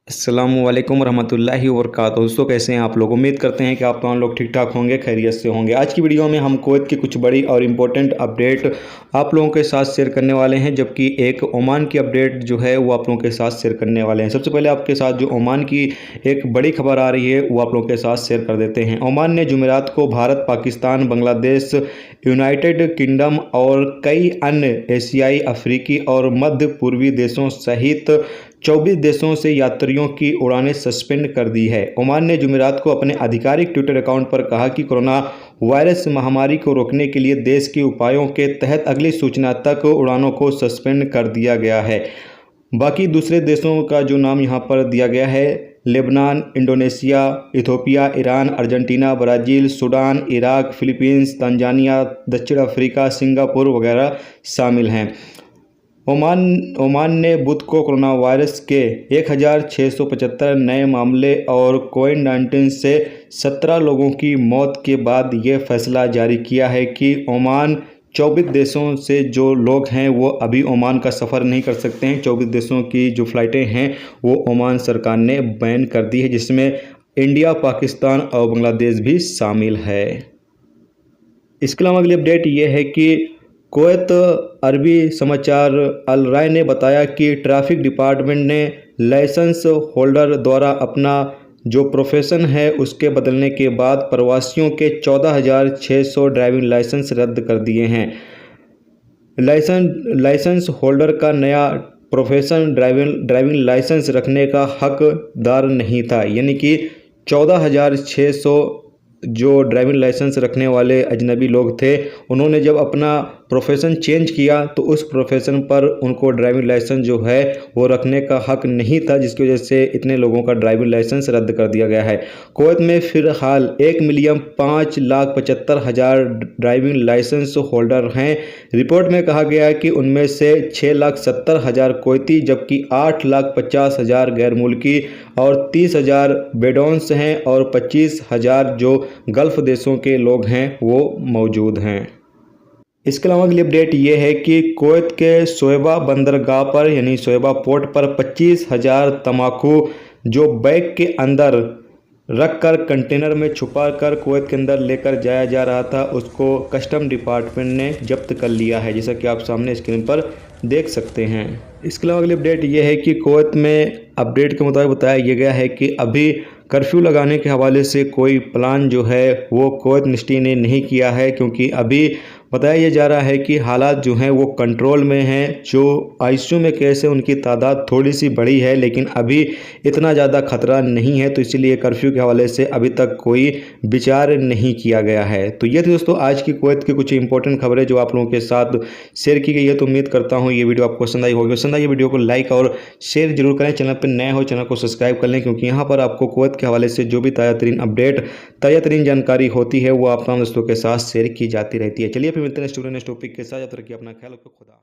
अस्सलामुअलैकुम रहमतुल्लाहि वबरकातुहू। दोस्तों कैसे हैं आप लोग। उम्मीद करते हैं कि आप तमाम लोग ठीक ठाक होंगे, खैरियत से होंगे। आज की वीडियो में हम कुवैत की कुछ बड़ी और इम्पोर्टेंट अपडेट आप लोगों के साथ शेयर करने वाले हैं, जबकि एक ओमान की अपडेट जो है वो आप लोगों के साथ शेयर करने वाले हैं। सबसे पहले आपके साथ जो ओमान की एक बड़ी खबर आ रही है वो आप लोगों के साथ शेयर कर देते हैं। ओमान ने जुमेरात को भारत, पाकिस्तान, बांग्लादेश, यूनाइटेड किंगडम और कई अन्य एशियाई, अफ्रीकी और मध्य पूर्वी देशों सहित 24 देशों से यात्रियों की उड़ानें सस्पेंड कर दी है। ओमान ने जुमेरात को अपने आधिकारिक ट्विटर अकाउंट पर कहा कि कोरोना वायरस महामारी को रोकने के लिए देश के उपायों के तहत अगली सूचना तक उड़ानों को सस्पेंड कर दिया गया है। बाकी दूसरे देशों का जो नाम यहाँ पर दिया गया है, Lebanon, Indonesia, Ethiopia, Iran, Argentina, Brazil, Sudan, Iraq, Philippines, Tanzania, दक्षिण अफ्रीका, सिंगापुर वगैरह शामिल हैं। ओमान ने बुध को कोरोना वायरस के 1675 नए मामले और कोविड-19 से 17 लोगों की मौत के बाद ये फैसला जारी किया है कि ओमान 24 देशों से जो लोग हैं वो अभी ओमान का सफ़र नहीं कर सकते हैं। 24 देशों की जो फ़्लाइटें हैं वो ओमान सरकार ने बैन कर दी है, जिसमें इंडिया, पाकिस्तान और बांग्लादेश भी शामिल है। इसके अलावा अगली अपडेट ये है कि कुवैत अरबी समाचार अल राय ने बताया कि ट्रैफिक डिपार्टमेंट ने लाइसेंस होल्डर द्वारा अपना जो प्रोफेशन है उसके बदलने के बाद प्रवासियों के 14,600 ड्राइविंग लाइसेंस रद्द कर दिए हैं। लाइसेंस होल्डर का नया प्रोफेशन ड्राइविंग लाइसेंस रखने का हकदार नहीं था, यानी कि 14,600 जो ड्राइविंग लाइसेंस रखने वाले अजनबी लोग थे, उन्होंने जब अपना प्रोफेशन चेंज किया तो उस प्रोफेशन पर उनको ड्राइविंग लाइसेंस जो है वो रखने का हक नहीं था, जिसकी वजह से इतने लोगों का ड्राइविंग लाइसेंस रद्द कर दिया गया है। कुवैत में फ़िलहाल 1,05,75,000 ड्राइविंग लाइसेंस होल्डर हैं। रिपोर्ट में कहा गया है कि उनमें से 6,70,000 कुवैती, जबकि 8,50,000 गैर मुल्की और 30,000 बेडौन्स हैं और 25,000 जो गल्फ़ देशों के लोग हैं वो मौजूद हैं। इसके अलावा अगली अपडेट ये है कि कुवैत के शोएबा बंदरगाह पर यानी शोएबा पोर्ट पर 25,000 तंबाकू जो बैग के अंदर रखकर कंटेनर में छुपा कर कुवैत के अंदर लेकर जाया जा रहा था, उसको कस्टम डिपार्टमेंट ने जब्त कर लिया है, जैसा कि आप सामने स्क्रीन पर देख सकते हैं। इसके अलावा अगली अपडेट ये है कि कुवैत में अपडेट के मुताबिक बताया गया है कि अभी कर्फ्यू लगाने के हवाले से कोई प्लान जो है वो कुवैत मिनिस्ट्री ने नहीं किया है, क्योंकि अभी बताया जा रहा है कि हालात जो हैं वो कंट्रोल में हैं। जो आईसीयू में केस है उनकी तादाद थोड़ी सी बढ़ी है, लेकिन अभी इतना ज़्यादा खतरा नहीं है, तो इसीलिए कर्फ्यू के हवाले से अभी तक कोई विचार नहीं किया गया है। तो ये थी दोस्तों आज की कुवैत की कुछ इंपॉर्टेंट खबरें जो आप लोगों के साथ शेयर की गई है। तो उम्मीद करता हूँ ये वीडियो आपको पसंद आई होगी। पसंद आई वीडियो को लाइक और शेयर जरूर करें। चैनल पर नए हो चैनल को सब्सक्राइब कर लें, क्योंकि यहाँ पर आपको कुवैत के हवाले से जो भी ताज़ा तरीन अपडेट, ताज़ा तरीन जानकारी होती है वो आप तमाम दोस्तों के साथ शेयर की जाती रहती है। चलिए फिर मिलते हैं स्टूडेंट टॉपिक के साथ। जब तक कि अपना ख्याल रखो। खुदा।